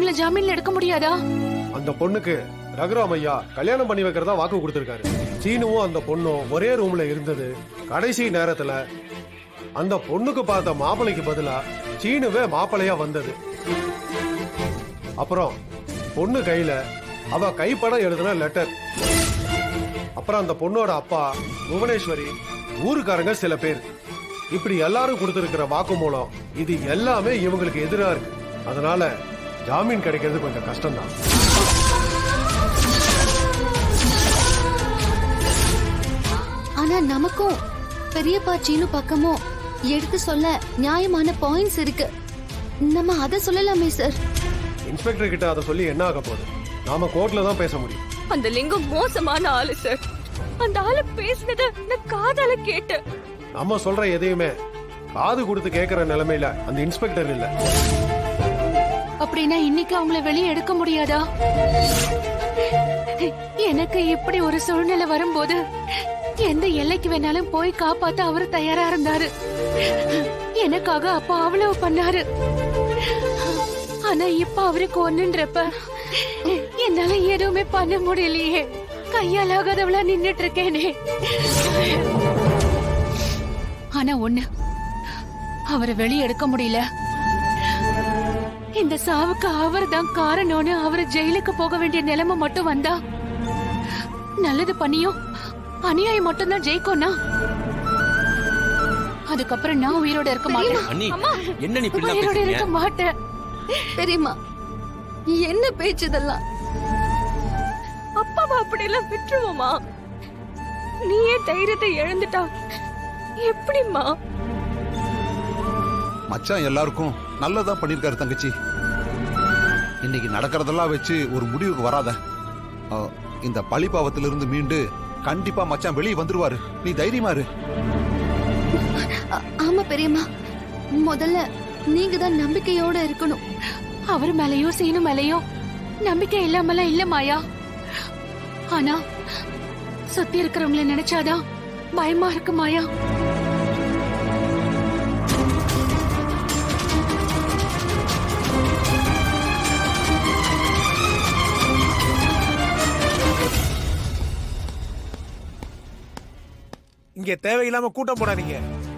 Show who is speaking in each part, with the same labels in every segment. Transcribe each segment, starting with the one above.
Speaker 1: அவங்கள ஜாமீன்ல எடுக்க முடியாதா?
Speaker 2: அந்த பொண்ணுக்கு ரகுராம் ஐயா கல்யாணம் பண்ணி வைக்கிறதா வாக்கு கொடுத்திருக்காரு. சீனுவும் அந்த பொண்ணும் ஒரே ரூம்ல இருந்தது. கடைசி நேரத்துல அந்த பொண்ணுக்கு பார்த்த மாப்பிளைக்கு பதிலா சீனுவே மாப்பிளையா வந்தது. அப்புறம் பொண்ணு கையில அவ கைப்படம் எழுதின லெட்டர். அப்புறம் அந்த பொண்ணோட அப்பா, புவனேஸ்வரி, ஊருக்காரங்க சில பேர், இப்படி எல்லாரும் கொடுத்திருக்கிற வாக்குமூலம் இது எல்லாமே இவங்களுக்கு எதிரா இருக்கு. அதனால ஜாமீன் கிடைக்கிறது கொஞ்சம் கஷ்டம்தான்.
Speaker 3: ஆனா நமக்கும் பெரியப்பா சீனு பக்கமும் எடுத்து சொல்ல நியாயமான பாயிண்ட்ஸ் இருக்கு. நம்ம அதை சொல்லலாமே சார்.
Speaker 2: இன்ஸ்பெக்டர் கிட்ட அதை சொல்லி என்ன ஆக போகுது? நாம கோர்ட்ல தான் பேச முடியும்.
Speaker 1: அந்த லிங்கம் மோசமான ஆளு சார். அந்த ஆளு பேசினத நான் காதால கேட்டு.
Speaker 2: நம்ம சொல்ற எதையுமே காது கொடுத்து கேட்கிற நிலைமையில அந்த இன்ஸ்பெக்டர் இல்ல.
Speaker 1: அப்படின்னா இன்னைக்கு அவங்கள வெளியே எடுக்க முடியாதா? எனக்கு இப்படி ஒரு சூழ்நிலை வரும்போது எந்த எல்லைக்கு வேணாலும் போய் காப்பாத்த அவரு தயாரா இருந்தாரு. எனக்காக அப்பா அவ்வளவு பண்ணாரு. ஆனா இப்ப அவருக்கு ஒண்ணுன்றப்ப என்னால எதுவுமே பண்ண முடியலையே. கையால் ஆகாதவளா நின்னுட்டு இருக்கேனே. ஆனா ஒண்ணு, அவரை வெளியே எடுக்க முடியல. இந்த சாவுக்கு அவர் தான் காரணம்னு அவரை ஜெயிலுக்கு போக வேண்டிய நிலைமை மட்டும் வந்தா, நல்லது பண்ணியும் அநியாயம் மட்டும் தான் ஜெயிக்கும்னா, அதுக்கப்புறம் நான் உயிரோட இருக்க மாட்டேன். உயிரோட இருக்க மாட்டேன்.
Speaker 3: பெரியம்மா, என்ன பேச்சு இதெல்லாம்?
Speaker 1: அப்பாவை அப்படி எல்லாம் விட்டுருவோமா? நீயே தைரியத்தை இழந்துட்டா எப்படிம்மா?
Speaker 4: மச்சான் எல்லாருக்கும் நல்லதா பண்ணிருக்காரு தங்கச்சி. இன்னைக்கு நடக்கிறதெல்லாம் வச்சு ஒரு முடிவுக்கு வராத. இந்த பழிபாவத்திலிருந்து மீண்டு கண்டிப்பா மச்சான் வெளியே வந்துருவாரு. நீ தைரியமா இரு.
Speaker 3: ஆமா பெரியம்மா, முதல்ல நீங்க தான் நம்பிக்கையோட இருக்கணும்.
Speaker 1: அவர் மேலயோ சீனு மேலயோ நம்பிக்கை இல்லாமலாம் இல்ல மாயா. ஆனா சுத்தி இருக்கிறவங்களை நினைச்சாதான் பயமா இருக்கு மாயா.
Speaker 5: இங்க தேவையில்லாம கூட்டம் போடாதீங்க.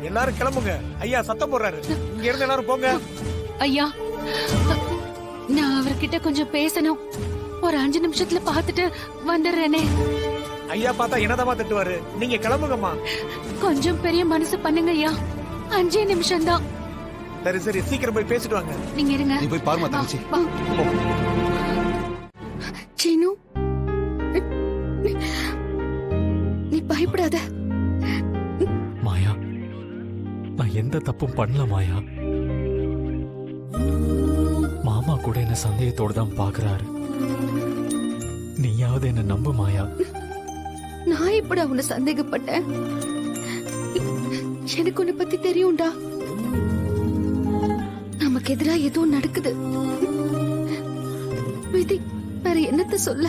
Speaker 5: எல்லாரும் கிளம்புங்க. ஐயா சத்தம் போடுறாரு. இங்க இருந்து எல்லாரும் போங்க.
Speaker 1: ஐயா, நான் அவர்கிட்ட கொஞ்சம் பேசணும். ஒரு 5 நிமிஷத்துல பாத்துட்டு வந்துடுறேனே.
Speaker 5: ஐயா பார்த்தா என்னதமா திட்டுவாரு. நீங்க கிளம்புங்கம்மா.
Speaker 1: கொஞ்சம் பெரிய மனசு பண்ணுங்க ஐயா. 5 நிமிஷம் தான்.
Speaker 5: சரி சரி, சீக்கிரம் போய் பேசிட்டு வாங்க.
Speaker 1: நீங்க இருங்க.
Speaker 4: நீ போய் பாருமா தங்கச்சி.
Speaker 3: சீனு, நீ பயப்படாத.
Speaker 6: மாயா, நான் எந்த தப்பும் பண்ணல மாயா. மாமா கூட என்ன சந்தேகத்தோடு தான் பாக்குறாரு. நீயாவது என்ன நம்பு மாயா.
Speaker 3: நான் இப்படி அவனை சந்தேகப்பட்டேன். எனக்கு உன்னை பத்தி தெரியும்டா. நமக்கு எதிரா ஏதோ நடக்குது. விதி வேற என்னத்த சொல்ல.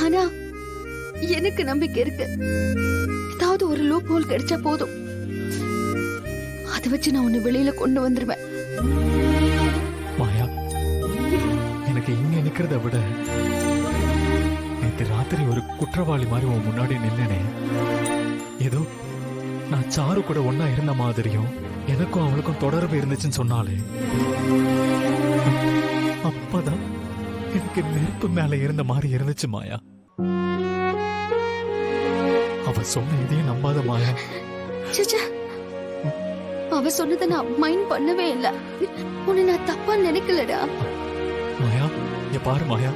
Speaker 3: ஆனா எனக்கு நம்பிக்கை இருக்கு. ஏதாவது ஒரு லூப் ஹோல் கிடைச்சா போதும். அதை வச்சு நான் உன்னை வெளியில கொண்டு வந்துருவேன்.
Speaker 6: மாயா, எனக்கு இங்க நிக்கிறத விட நேற்று ராத்திரி ஒரு குற்றவாளி மாதிரி உன் முன்னாடி நின்னனே, ஏதோ நான் சாரு கூட ஒன்னா இருந்த மாதிரியும் எனக்கும் அவளுக்கும் தொடர்பு இருந்துச்சுன்னு சொன்னாலே, அப்பதான் எனக்கு நெருப்பு மேல இருந்த மாதிரி இருந்துச்சு மாயா. அவ சொன்ன இதையும் நம்பாத மாயா.
Speaker 3: அவ சொன்னதை நான் மைண்ட் பண்ணவே இல்ல. உன்னை நான் தப்பா நினைக்கலடா.
Speaker 6: மாயா, இங்க பாரு மாயா,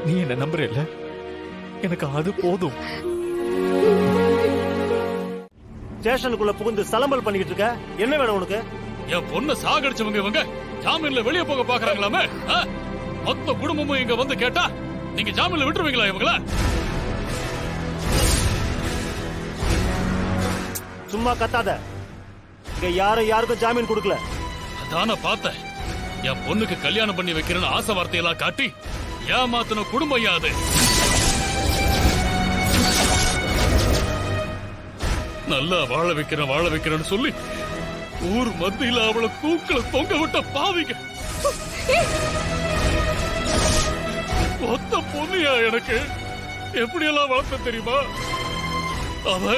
Speaker 6: நீ என்ன நம்புற இல்ல, எனக்கு அது போதும்.
Speaker 7: ஸ்டேஷனுக்குள்ள புகுந்து சலம்பல் பண்ணிக்கிட்டு இருக்க. என்ன வேணும் உனக்கு?
Speaker 8: என் பொண்ணு சாகடிச்சவங்க இவங்க ஜாமீன்ல வெளியே போக பாக்குறாங்களாமே. மொத்த குடும்பமும் இங்க வந்து கேட்டா நீங்க ஜாமீன்ல விட்டுருவீங்களா இவங்கள?
Speaker 7: சும்மா கத்தாத. இங்க யாருக்கும் ஜாமீன் கொடுக்கல.
Speaker 8: அதான பார்த்தேன். என் பொண்ணுக்கு கல்யாணம் பண்ணி வைக்கிறேன்னு ஆசை வார்த்தையெல்லாம் காட்டி ஏமாத்தின குடும்பம் யாது. நல்லா வாழ வைக்கிறேன்னு சொல்லி ஊர் மத்தியில அவளை தூக்கல தொங்க விட்ட பாவிங்க. ஒத்த பொண்ணியா எனக்கு எப்படி எல்லாம் வளர்த்த தெரியுமா? அவ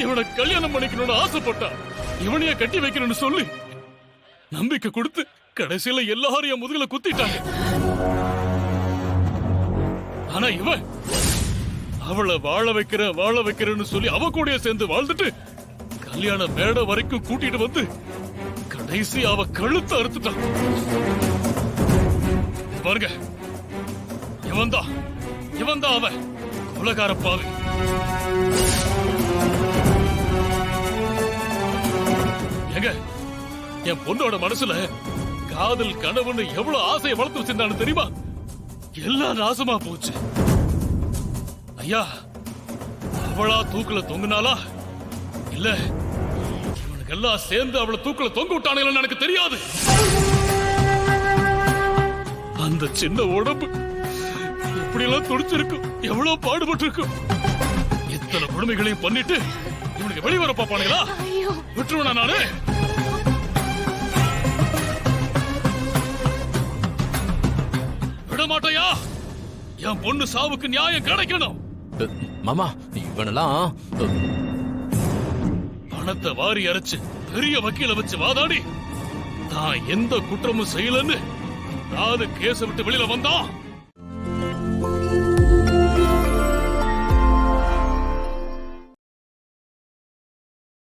Speaker 8: இவனை கல்யாணம் பண்ணிக்கணும்னு ஆசைப்பட்டா. இவனைய கட்டி வைக்கணும்னு சொல்லி நம்பிக்கை கொடுத்து கடைசியில எல்லாரும் என் முதுகுல குத்திட்டாங்க. ஆனா இவன் அவளை வாழ வைக்கிறேன்னு சொல்லி அவ கூட சேர்ந்து வாழ்ந்துட்டு கல்யாண மேடை வரைக்கும் கூட்டிட்டு வந்து கடைசி அவ கழுத்தை அறுத்துட்டான். பாருங்க, இவன் தான் அவன் கொலைகார பாவி. எங்க என் பொண்ணோட மனசுல காதல் கனவுன்னு எவ்வளவு ஆசையை வளர்த்து வச்சிருந்தான்னு தெரியுமா? எல்லாம் நாசமா போச்சு. ஐயா, அவளா தூக்குல தொங்குனாலா இல்ல இவனுக்கு எல்லாம் சேர்ந்து அவளை தூக்குல தொங்க விட்டானுங்கன்னு எனக்கு தெரியாது. அந்த சின்ன உடம்பு எப்படி எல்லாம் துடிச்சிருக்கும், எவ்வளவு பாடுபட்டு இருக்கும். இத்தனை கொடுமைகளையும் பண்ணிட்டு இவனுக்கு வெளிவர பாப்பானுங்களா? விட்டுருவா நானு? விட மாட்டையா? என் பொண்ணு சாவுக்கு நியாயம் கிடைக்கணும்.
Speaker 9: மாமா இவனெல்லாம்
Speaker 8: பணத்தை வாரி அரைச்சு பெரிய வக்கீல வச்சு வாதாடி தான் எந்த குற்றமும் செய்யலன்னு நாலு கேஸ விட்டு வெளியில வந்தான்.